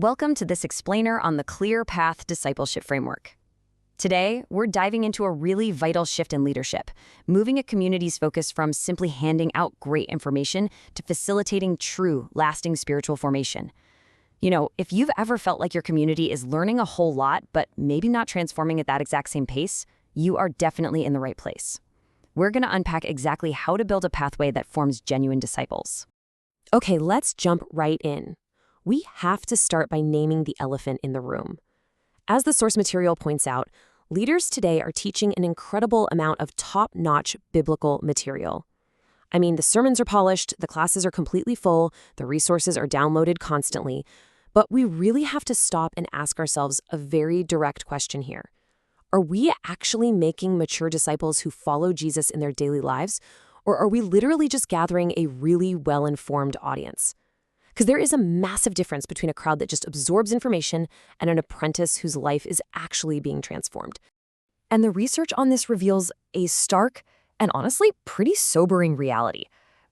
Welcome to this explainer on the Clear Path Discipleship Framework. Today, we're diving into a really vital shift in leadership, moving a community's focus from simply handing out great information to facilitating true, lasting spiritual formation. You know, if you've ever felt like your community is learning a whole lot, but maybe not transforming at that exact same pace, you are definitely in the right place. We're going to unpack exactly how to build a pathway that forms genuine disciples. Okay, let's jump right in. We have to start by naming the elephant in the room. As the source material points out, leaders today are teaching an incredible amount of top-notch biblical material. I mean, the sermons are polished, the classes are completely full, the resources are downloaded constantly, but we really have to stop and ask ourselves a very direct question here. Are we actually making mature disciples who follow Jesus in their daily lives, or are we literally just gathering a really well-informed audience? Because there is a massive difference between a crowd that just absorbs information and an apprentice whose life is actually being transformed. And the research on this reveals a stark and honestly pretty sobering reality.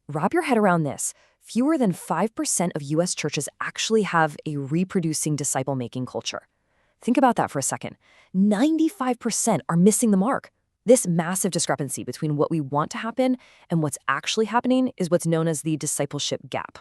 Wrap your head around this. Fewer than 5% of U.S. churches actually have a reproducing disciple-making culture. Think about that for a second. 95% are missing the mark. This massive discrepancy between what we want to happen and what's actually happening is what's known as the discipleship gap.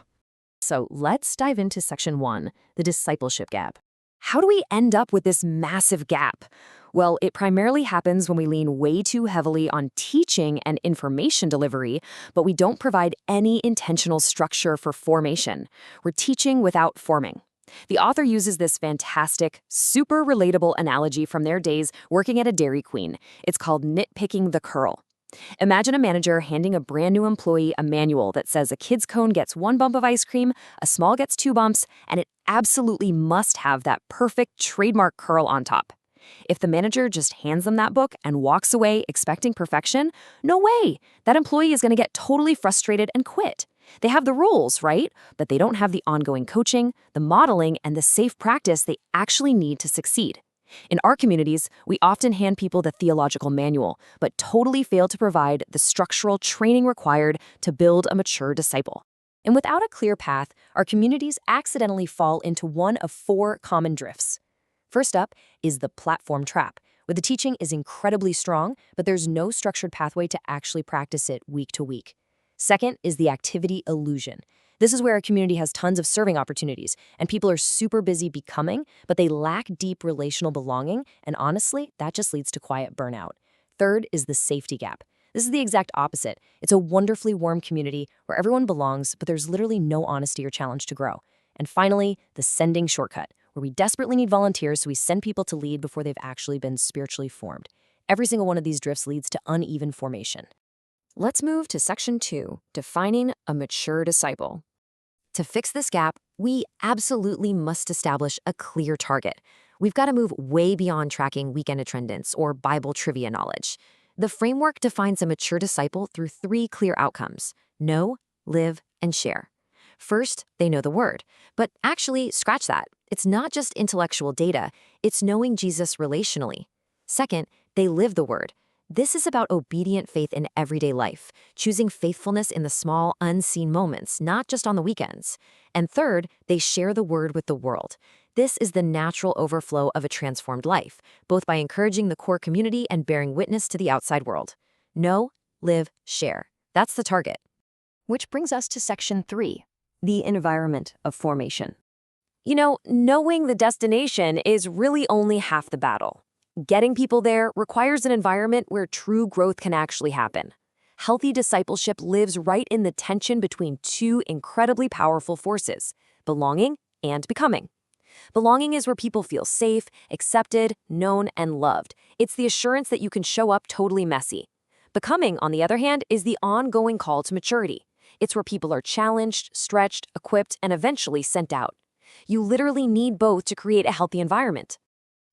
So let's dive into section 1, the discipleship gap. How do we end up with this massive gap? Well, it primarily happens when we lean way too heavily on teaching and information delivery, but we don't provide any intentional structure for formation. We're teaching without forming. The author uses this fantastic, super relatable analogy from their days working at a Dairy Queen. It's called nitpicking the curl. Imagine a manager handing a brand new employee a manual that says a kid's cone gets 1 bump of ice cream, a small gets 2 bumps, and it absolutely must have that perfect trademark curl on top. If the manager just hands them that book and walks away expecting perfection, no way! That employee is going to get totally frustrated and quit. They have the rules, right? But they don't have the ongoing coaching, the modeling, and the safe practice they actually need to succeed. In our communities, we often hand people the theological manual, but totally fail to provide the structural training required to build a mature disciple. And without a clear path, our communities accidentally fall into one of 4 common drifts. First up is the platform trap, where the teaching is incredibly strong, but there's no structured pathway to actually practice it week to week. Second is the activity illusion. This is where a community has tons of serving opportunities, and people are super busy becoming, but they lack deep relational belonging, and honestly, that just leads to quiet burnout. Third is the safety gap. This is the exact opposite. It's a wonderfully warm community where everyone belongs, but there's literally no honesty or challenge to grow. And finally, the sending shortcut, where we desperately need volunteers, so we send people to lead before they've actually been spiritually formed. Every single one of these drifts leads to uneven formation. Let's move to section 2, defining a mature disciple. To fix this gap, we absolutely must establish a clear target. We've got to move way beyond tracking weekend attendance or Bible trivia knowledge. The framework defines a mature disciple through 3 clear outcomes: know, live, and share. First, they know the word. But actually, scratch that. It's not just intellectual data, it's knowing Jesus relationally. Second, they live the word. This is about obedient faith in everyday life, choosing faithfulness in the small, unseen moments, not just on the weekends. And third, they share the word with the world. This is the natural overflow of a transformed life, both by encouraging the core community and bearing witness to the outside world. Know, live, share. That's the target. Which brings us to section 3, the environment of formation. You know, knowing the destination is really only half the battle. Getting people there requires an environment where true growth can actually happen. Healthy discipleship lives right in the tension between 2 incredibly powerful forces: belonging and becoming. Belonging is where people feel safe, accepted, known, and loved. It's the assurance that you can show up totally messy. Becoming, on the other hand, is the ongoing call to maturity. It's where people are challenged, stretched, equipped, and eventually sent out. You literally need both to create a healthy environment.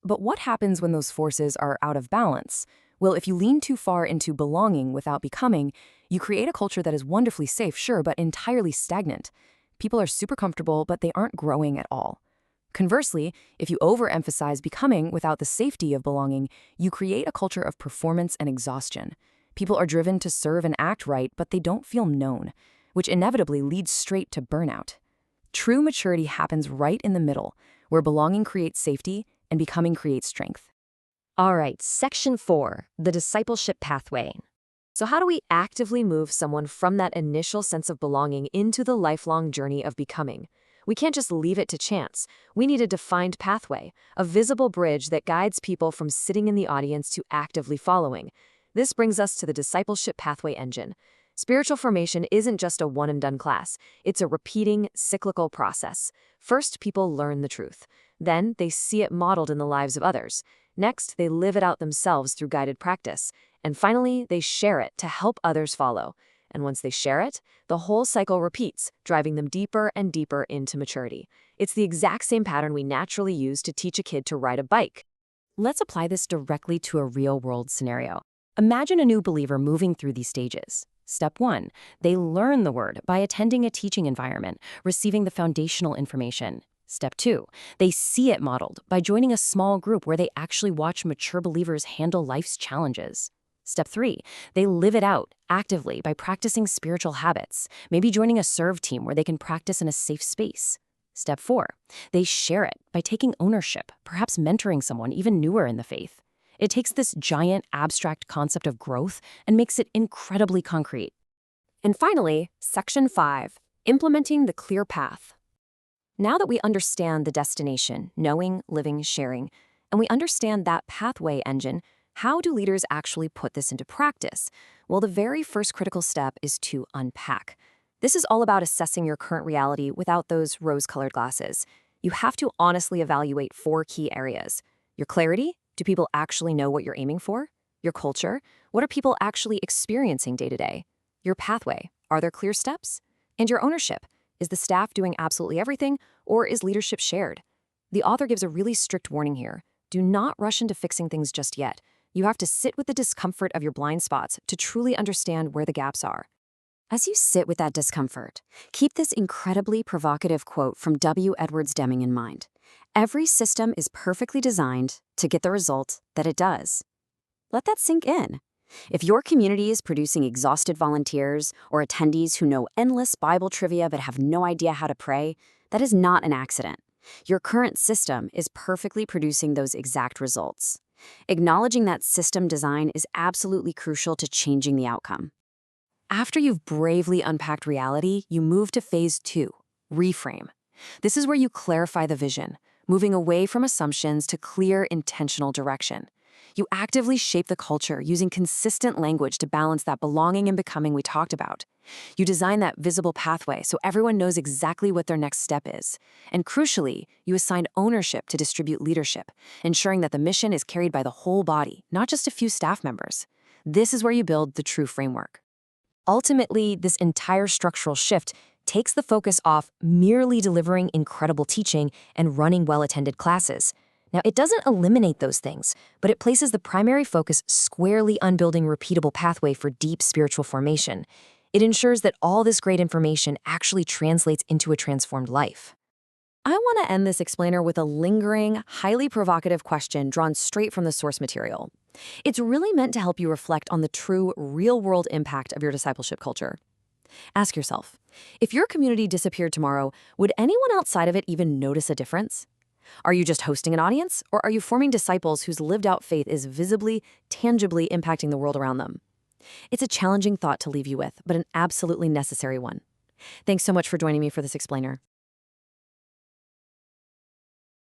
But what happens when those forces are out of balance? Well, if you lean too far into belonging without becoming, you create a culture that is wonderfully safe, sure, but entirely stagnant. People are super comfortable, but they aren't growing at all. Conversely, if you overemphasize becoming without the safety of belonging, you create a culture of performance and exhaustion. People are driven to serve and act right, but they don't feel known, which inevitably leads straight to burnout. True maturity happens right in the middle, where belonging creates safety and becoming creates strength. All right, Section 4, the discipleship pathway. So how do we actively move someone from that initial sense of belonging into the lifelong journey of becoming? We can't just leave it to chance. We need a defined pathway, a visible bridge that guides people from sitting in the audience to actively following. This brings us to the discipleship pathway engine. Spiritual formation isn't just a one-and-done class. It's a repeating, cyclical process. First, people learn the truth. Then, they see it modeled in the lives of others. Next, they live it out themselves through guided practice. And finally, they share it to help others follow. And once they share it, the whole cycle repeats, driving them deeper and deeper into maturity. It's the exact same pattern we naturally use to teach a kid to ride a bike. Let's apply this directly to a real-world scenario. Imagine a new believer moving through these stages. Step 1, they learn the word by attending a teaching environment, receiving the foundational information. Step 2, they see it modeled by joining a small group where they actually watch mature believers handle life's challenges. Step 3, they live it out actively by practicing spiritual habits, maybe joining a serve team where they can practice in a safe space. Step 4, they share it by taking ownership, perhaps mentoring someone even newer in the faith. It takes this giant, abstract concept of growth and makes it incredibly concrete. And finally, Section 5, implementing the clear path. Now that we understand the destination, knowing, living, sharing, and we understand that pathway engine, how do leaders actually put this into practice? Well, the very first critical step is to unpack. This is all about assessing your current reality without those rose-colored glasses. You have to honestly evaluate 4 key areas. Your clarity. Do people actually know what you're aiming for? Your culture. What are people actually experiencing day to day? Your pathway. Are there clear steps? And your ownership. Is the staff doing absolutely everything, or is leadership shared? The author gives a really strict warning here. Do not rush into fixing things just yet. You have to sit with the discomfort of your blind spots to truly understand where the gaps are. As you sit with that discomfort, keep this incredibly provocative quote from W. Edwards Deming in mind. Every system is perfectly designed to get the result that it does. Let that sink in. If your community is producing exhausted volunteers or attendees who know endless Bible trivia but have no idea how to pray, that is not an accident. Your current system is perfectly producing those exact results. Acknowledging that system design is absolutely crucial to changing the outcome. After you've bravely unpacked reality, you move to phase 2, reframe. This is where you clarify the vision, moving away from assumptions to clear, intentional direction. You actively shape the culture using consistent language to balance that belonging and becoming we talked about. You design that visible pathway so everyone knows exactly what their next step is. And crucially, you assign ownership to distribute leadership, ensuring that the mission is carried by the whole body, not just a few staff members. This is where you build the true framework. Ultimately, this entire structural shift takes the focus off merely delivering incredible teaching and running well-attended classes. Now, it doesn't eliminate those things, but it places the primary focus squarely on building a repeatable pathway for deep spiritual formation. It ensures that all this great information actually translates into a transformed life. I want to end this explainer with a lingering, highly provocative question drawn straight from the source material. It's really meant to help you reflect on the true, real-world impact of your discipleship culture. Ask yourself, if your community disappeared tomorrow, would anyone outside of it even notice a difference? Are you just hosting an audience, or are you forming disciples whose lived-out faith is visibly, tangibly impacting the world around them? It's a challenging thought to leave you with, but an absolutely necessary one. Thanks so much for joining me for this explainer.